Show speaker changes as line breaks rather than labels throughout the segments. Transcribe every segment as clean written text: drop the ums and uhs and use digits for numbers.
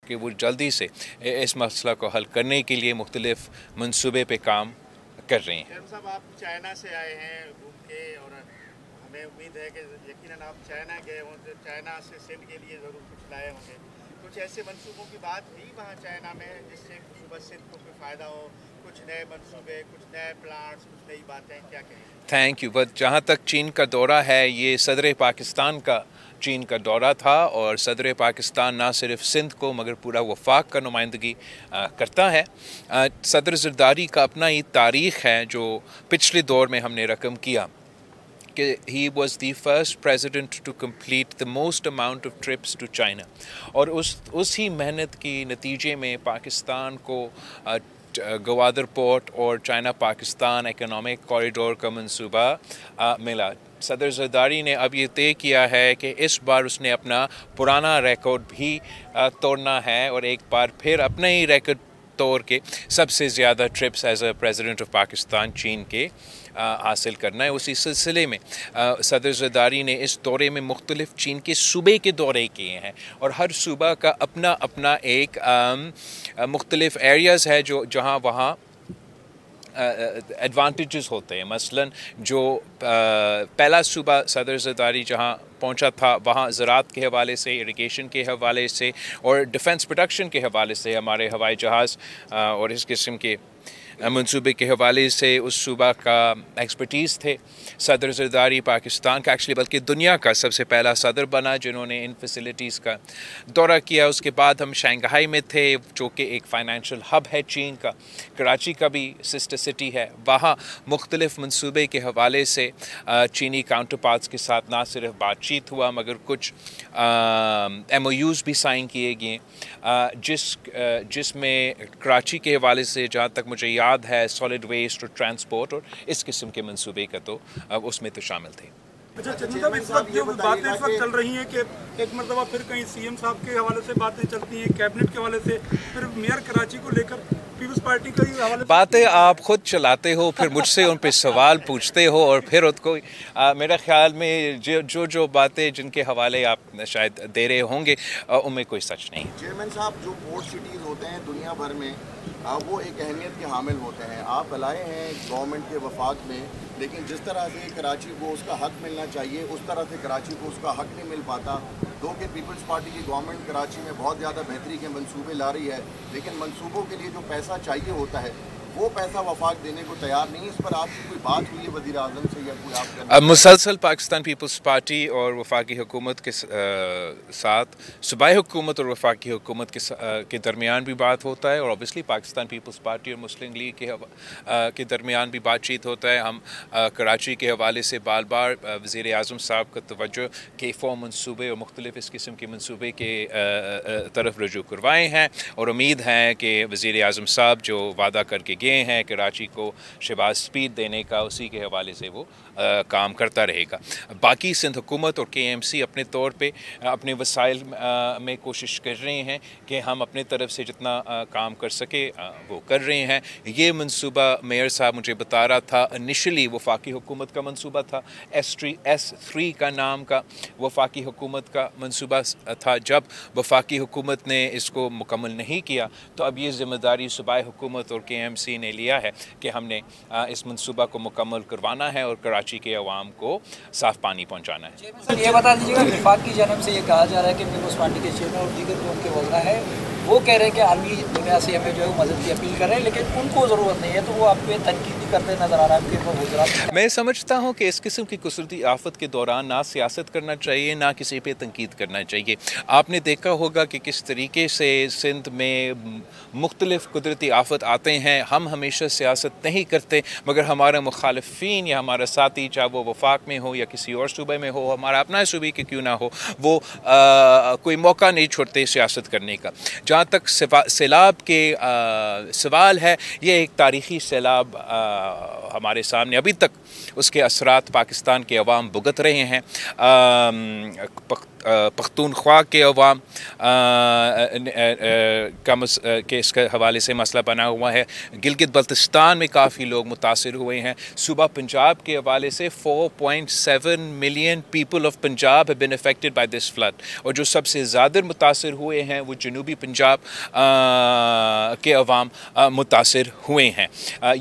कि वो जल्दी से इस मसला को हल करने के लिए मुख्तलिफ मंसूबे पे काम कर रही हैं।
साहब, आप चाइना से आए हैं घूम के, और हमें उम्मीद है कि यकीनन आप चाइना गए हों तो चाइना से सिंध के लिए ज़रूर कुछ लाए होंगे। कुछ ऐसे मंसूबों की बात हुई वहाँ चाइना में जिससे सुबह सिंध को कोई फ़ायदा हो, कुछ नए मंसूबे, कुछ नए प्लांट्स, कुछ नई बातें, क्या कहें?
Thank you. बट जहाँ तक चीन का दौरा है, ये सदर पाकिस्तान का चीन का दौरा था, और सदर पाकिस्तान ना सिर्फ सिंध को मगर पूरा वफाक का नुमाइंदगी करता है। सदर ज़रदारी का अपना ही तारीख़ है जो पिछले दौर में हमने रकम किया कि he was the first president to complete the most amount of trips to China, और उसी मेहनत की नतीजे में पाकिस्तान को गवादर पोर्ट और चाइना पाकिस्तान इकोनॉमिक कॉरिडोर का मंसूबा मिला। सदर ज़रदारी ने अब ये तय किया है कि इस बार उसने अपना पुराना रिकॉर्ड भी तोड़ना है और एक बार फिर अपना ही रिकॉर्ड तोड़ के सबसे ज़्यादा trips as a president of Pakistan चीन के हासिल करना है। उसी सिलसिले में सदर ज़रदारी ने इस दौरे में मुख्तलिफ चीन के सूबे के दौरे किए हैं, और हर सूबा का अपना अपना एक मुख्तलिफ एरियाज़ है जो जहाँ वहाँ एडवांटेजेस होते हैं। मसलन जो पहला सूबा सदर ज़रदारी जहाँ पहुँचा था, वहाँ ज़राअत के हवाले से, इरिगेशन के हवाले से और डिफेंस प्रोडक्शन के हवाले से हमारे हवाई जहाज़ और इस किस्म के मंसूबे के हवाले से उस सूबा का एक्सपर्टीज़ थे। सदर ज़रदारी पाकिस्तान का एक्चुअली बल्कि दुनिया का सबसे पहला सदर बना जिन्होंने इन फैसिलिटीज़ का दौरा किया। उसके बाद हम शंघाई में थे जो कि एक फ़ाइनेंशियल हब है चीन का। कराची का भी सिस्टर सिटी है, वहाँ मुख्तलिफ मंसूबे के हवाले से चीनी काउंटर पार्ट्स के साथ ना सिर्फ बातचीत हुआ मगर कुछ MOUs भी साइन किए गए, जिसमें कराची के हवाले से जहाँ तक मुझे याद है सॉलिड वेस्ट और ट्रांसपोर्ट और इस किस्म के मंसूबे का तो उसमें तो शामिल थे।
अच्छा चंदा, इस वक्त जो बातें इस वक्त चल रही हैं कि एक मरतबा फिर कहीं CM साहब के हवाले से बातें चलती हैं, कैबिनेट के हवाले से, फिर मेयर कराची को लेकर पीपल्स पार्टी का ही हवाले से
बातें आप खुद चलाते हो, फिर मुझसे उन पे सवाल पूछते हो और फिर उनको मेरे ख्याल में जो बातें जिनके हवाले आप शायद दे रहे होंगे उनमें कोई सच नहीं।
चेयरमैन साहब, जो पोर्ट सिटीज़ होते हैं दुनिया भर में वो एक अहमियत के हामिल होते हैं। आप लाए हैं गवर्नमेंट के वफाक में, लेकिन जिस तरह से कराची को उसका हक मिलना चाहिए उस तरह से कराची को उसका हक नहीं मिल पाता। दो कि पीपल्स पार्टी की गवर्नमेंट कराची में बहुत ज़्यादा बेहतरी के मंसूबे ला रही है, लेकिन मंसूबों के लिए जो पैसा चाहिए होता है वो पैसा वफाक देने को तैयार नहीं। इस पर आपकी कोई बात हुई है वज़ीर आज़म से या कोई आप?
मुसलसल पाकिस्तान पीपल्स पार्टी और वफाकी हुकूमत के साथ सूबाई हुकूमत और वफाकी हुकूमत के दरमियान भी बात होता है, और ऑब्वियसली पाकिस्तान पीपल्स पार्टी और मुस्लिम लीग के दरमियान भी बातचीत होता है। हम कराची के हवाले से बार बार वज़ीर आज़म साहब का तवज्जो के फ़ॉर्म मंसूबे और मुख्तलिफ़ इस किस्म के मंसूबे के तरफ रजू करवाए हैं, और उम्मीद है कि वज़ीर आज़म साहब जो वादा करके गए हैं कराची को शहबाज स्पीड देने का, उसी के हवाले से वो काम करता रहेगा। बाकी सिंध हुकूमत और KMC अपने तौर पे अपने वसाइल में कोशिश कर रहे हैं कि हम अपने तरफ से जितना काम कर सके वो कर रहे हैं। ये मंसूबा मेयर साहब मुझे बता रहा था इनिशियली वफाकी हुकूमत का मंसूबा था, S3 का नाम का वफाकी हुकूमत का मंसूबा था। जब वफाकी हुकूमत ने इसको मुकम्मल नहीं किया तो अब ये ज़िम्मेदारी सूबाई हुकूमत और KMC ने लिया है कि हमने इस मंसूबा को मुकम्मल करवाना है और कराची के अवाम को साफ़ पानी पहुँचाना है।
ये बता दीजिएगा, विफाक की जानब से ये कहा जा रहा है कि पीपल्स पार्टी के चेयरमैन और दीगर जो उनके वज़रा है वो कह रहे हैं कि आलमी दुनिया से हमें जो है मदद की अपील कर रहे हैं, लेकिन उनको ज़रूरत नहीं है, तो वो आप पे तनकीद भी करते नज़र आ रहा है आपके वज़रा।
मैं समझता हूँ कि इस किस्म की कुदरती आफत के दौरान ना सियासत करना चाहिए ना किसी पे तनकीद करना चाहिए। आपने देखा होगा कि किस तरीके से सिंध में मुख्तलिफ कुदरती आफत आते हैं, हम हमेशा सियासत नहीं करते मगर हमारा मुखालिफिन या हमारा साथी, चाहे वो वफाक में हो या किसी और सूबे में हो, हमारा अपना सूबे के क्यों ना हो, वो कोई मौका नहीं छोड़ते सियासत करने का। जहाँ तक सैलाब के सवाल है, ये एक तारीख़ी सैलाब हमारे सामने अभी तक उसके असरात पाकिस्तान के अवाम भुगत रहे हैं। पख्तूनख्वा के अवाम के इसके हवाले से मसला बना हुआ है। गिलगित बल्तिस्तान में काफ़ी लोग मुतासिर हुए हैं। सूबा पंजाब के हवाले से 4.7 million people of Punjab have been affected by this flood, और जो सबसे ज़्यादा मुतासिर हुए हैं वो जनूबी पंजाब के अवाम मुतासिर हुए हैं।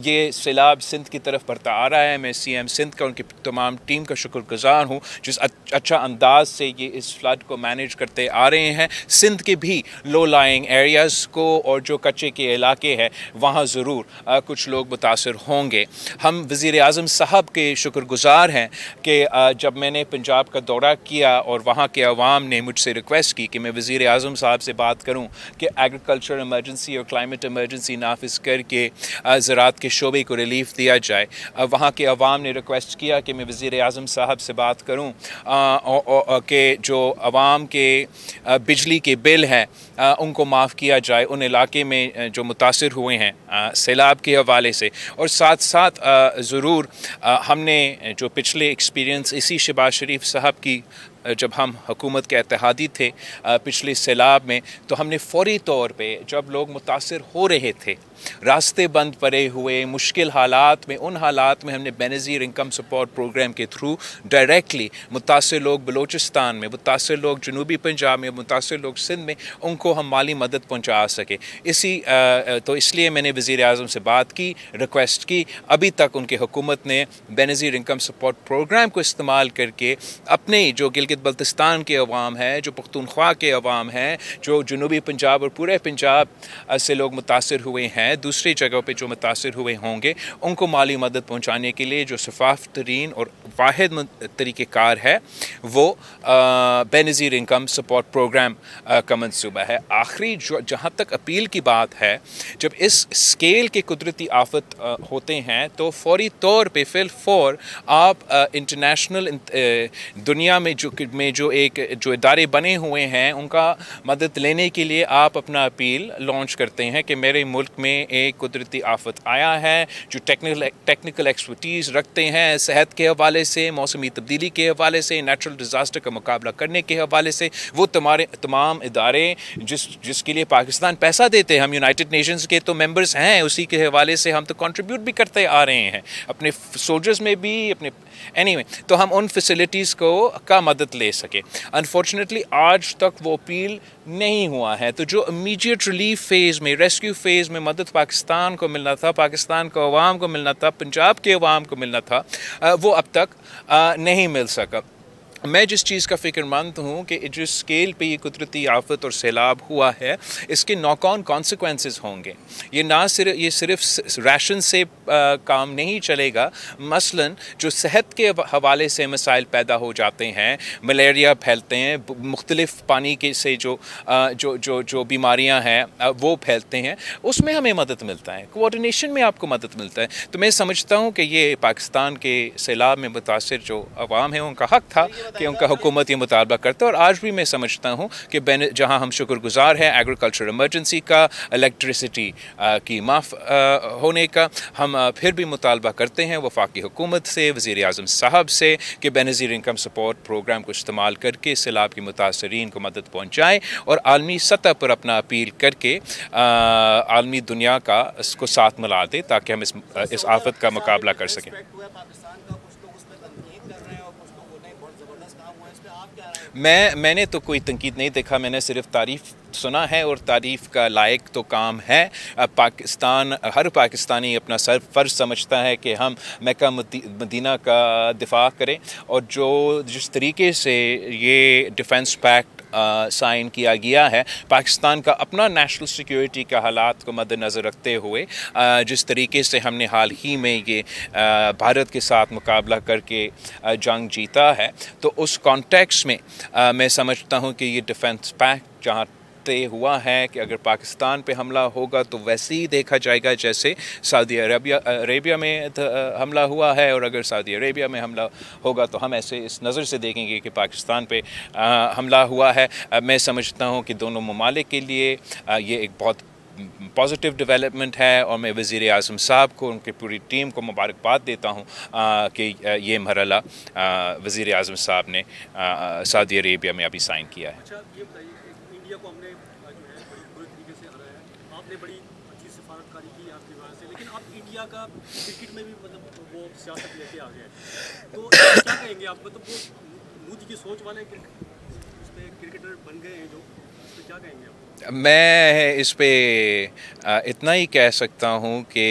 ये सैलाब सिंध की तरफ बढ़ता आ रहा है। मैं CM सिंध का, उनकी तमाम टीम का शुक्रगुजार हूँ जिस अच्छा अंदाज से ये इस फ्लड को मैनेज करते आ रहे हैं। सिंध के भी लो लाइंग एरियाज़ को और जो कच्चे के इलाके हैं वहाँ ज़रूर कुछ लोग मुतासिर होंगे। हम वज़ीर आज़म साहब के शुक्रगुजार हैं कि जब मैंने पंजाब का दौरा किया और वहाँ के अवाम ने मुझसे रिक्वेस्ट की कि मैं वज़ीर आज़म साहब से बात करूँ कि एग्रीकल्चर इमरजेंसी और क्लाइमेट इमरजेंसी नाफिज करके ज़राअत के शोबे को रिलीफ दिया जाए। वहाँ के अवाम ने रिक्वेस्ट किया कि मैं वज़ीर आज़म साहब से बात करूँ कि जो अवाम के बिजली के बिल हैं उनको माफ़ किया जाए उन इलाके में जो मुतासिर हुए हैं सैलाब के हवाले से। और साथ साथ ज़रूर हमने जो पिछले एक्सपीरियंस इसी शहबाज शरीफ साहब की जब हम हुकूमत के इत्तेहादी थे पिछले सैलाब में, तो हमने फ़ौरी तौर पे जब लोग मुतासिर हो रहे थे, रास्ते बंद पड़े हुए, मुश्किल हालात में, उन हालात में हमने बेनज़ीर इनकम सपोर्ट प्रोग्राम के थ्रू डायरेक्टली मुतासिर लोग बलूचिस्तान में, मुतासिर लोग जनूबी पंजाब में, मुतासिर लोग सिंध में, उनको हम माली मदद पहुँचा सके। तो इसलिए मैंने वज़ीर आज़म से बात की, रिक्वेस्ट की। अभी तक उनकी हुकूमत ने बेनज़ीर इनकम सपोर्ट प्रोग्राम को इस्तेमाल करके अपने जो गिलगित बल्तिस्तान के अवाम है, जो पख्तूनख्वा के अवाम हैं, जो जनूबी पंजाब और पूरे पंजाब से लोग मुतासिर हुए हैं, दूसरी जगहों पे जो मुतासिर हुए होंगे, उनको माली मदद पहुंचाने के लिए जो शफाफ तरीन और वाहिद तरीक़ेकार है वो बेनज़ीर इनकम सपोर्ट प्रोग्राम का मंसूबा है। आखिरी जहाँ तक अपील की बात है, जब इस स्केल के कुदरती आफत होते हैं तो फौरी तौर पे फिलफौर आप इंटरनेशनल दुनिया में जो इदारे बने हुए हैं उनका मदद लेने के लिए आप अपना अपील लॉन्च करते हैं कि मेरे मुल्क में एक कुदरती आफत आया है, जो टेक्निकल एक्सपर्टीज़ रखते हैं सेहत के हवाले से, मौसमी तब्दीली के हवाले से, नेचुरल डिज़ास्टर का मुकाबला करने के हवाले से, वो तमाम इदारे जिसके लिए पाकिस्तान पैसा देते हैं, हम यूनाइटेड नेशंस के तो मेंबर्स हैं, उसी के हवाले से हम तो कंट्रीब्यूट भी करते आ रहे हैं अपने सोल्जर्स में भी, अपने एनीवे तो हम उन फैसिलिटीज़ का मदद ले सके। अनफॉर्चुनेटली आज तक वो अपील नहीं हुआ है। तो जो इमीडिएट रिलीफ फेज़ में, रेस्क्यू फेज़ में मदद पाकिस्तान को मिलना था, पाकिस्तान को अवाम को मिलना था, पंजाब के अवाम को मिलना था, वो अब तक नहीं मिल सका। मैं जिस चीज़ का फ़िक्रमंद हूँ कि जिस स्केल पे ये कुदरती आफत और सैलाब हुआ है, इसके नॉक-ऑन कॉन्सिक्वेंसेस होंगे। ये सिर्फ राशन से काम नहीं चलेगा। मसलन जो सेहत के हवाले से मसाइल पैदा हो जाते हैं, मलेरिया फैलते हैं, मुख्तलिफ पानी के से जो बीमारियाँ हैं वो फैलते हैं, उसमें हमें मदद मिलता है, कोऑर्डिनेशन में आपको मदद मिलता है। तो मैं समझता हूँ कि ये पाकिस्तान के सैलाब में मुतासिर जो अवाम है उनका हक़ था कि उनका हुकूमत ये मुतालबा करता है। और आज भी मैं समझता हूँ कि जहाँ हम शुक्रगुजार हैं एग्रीकल्चर इमरजेंसी का, इलेक्ट्रिसिटी की माफ़ होने का, हम फिर भी मुतालबा करते हैं वफाकी हुकूमत से, वज़ीर आज़म साहब से कि बेनज़ीर इनकम सपोर्ट प्रोग्राम को इस्तेमाल करके सैलाब की मुतासरीन को मदद पहुँचाएँ और आलमी सतह पर अपना अपील करके आलमी दुनिया का इसको साथ मिला दे ताकि हम इस आफत का मुकाबला कर सकें। मैंने तो कोई तनकीद नहीं देखा, मैंने सिर्फ तारीफ़ सुना है और तारीफ़ का लायक तो काम है। हर पाकिस्तानी अपना फ़र्ज़ समझता है कि हम मक्का मदीना का दिफा करें, और जिस तरीके से ये डिफेंस पैक्ट साइन किया गया है, पाकिस्तान का अपना नेशनल सिक्योरिटी का हालात को मद्देनज़र रखते हुए जिस तरीके से हमने हाल ही में ये भारत के साथ मुकाबला करके जंग जीता है, तो उस कॉन्टेक्स्ट में मैं समझता हूँ कि ये डिफेंस पैक्ट जहाँ तय हुआ है कि अगर पाकिस्तान पे हमला होगा तो वैसे ही देखा जाएगा जैसे सऊदी अरेबिया में हमला हुआ है, और अगर सऊदी अरेबिया में हमला होगा तो हम ऐसे इस नज़र से देखेंगे कि पाकिस्तान पे हमला हुआ है। मैं समझता हूँ कि दोनों ममालिक के लिए ये एक बहुत पॉजिटिव डेवलपमेंट है और मैं वज़ीर आज़म साहब को, उनकी पूरी टीम को मुबारकबाद देता हूँ कि ये मरहला वज़ीर आज़म साहब ने सऊदी अरेबिया में अभी साइन किया है।
अच्छा ये बताइए, इंडिया को हमने जो है बड़ी बुरे तरीके से हराया है, आपने बड़ी अच्छी सिफारतकारी की आपकी वजह से, लेकिन अब इंडिया का क्रिकेट में भी मतलब वो सियासत लेके आ गया है, तो क्या कहेंगे आप? मतलब वो मोदी की सोच वाले क्रिकेटर बन गए हैं जो, इस पर क्या कहेंगे आप?
मैं इस पे इतना ही कह सकता हूँ कि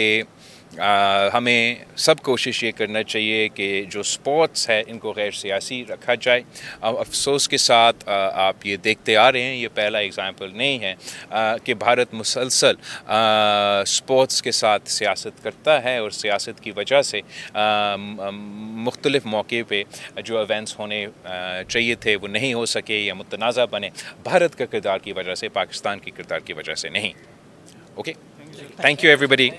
हमें सब कोशिश ये करना चाहिए कि जो स्पोर्ट्स है इनको गैर सियासी रखा जाए। अफसोस के साथ आप ये देखते आ रहे हैं, ये पहला एग्ज़ाम्पल नहीं है कि भारत मुसलसल स्पोर्ट्स के साथ सियासत करता है और सियासत की वजह से मुख्तलिफ़ मौके पे जो इवेंट्स होने चाहिए थे वो नहीं हो सके या मुतनाज़ा बने, भारत का किरदार की वजह से, पाकिस्तान की किरदार की वजह से नहीं। Okay, thank you everybody.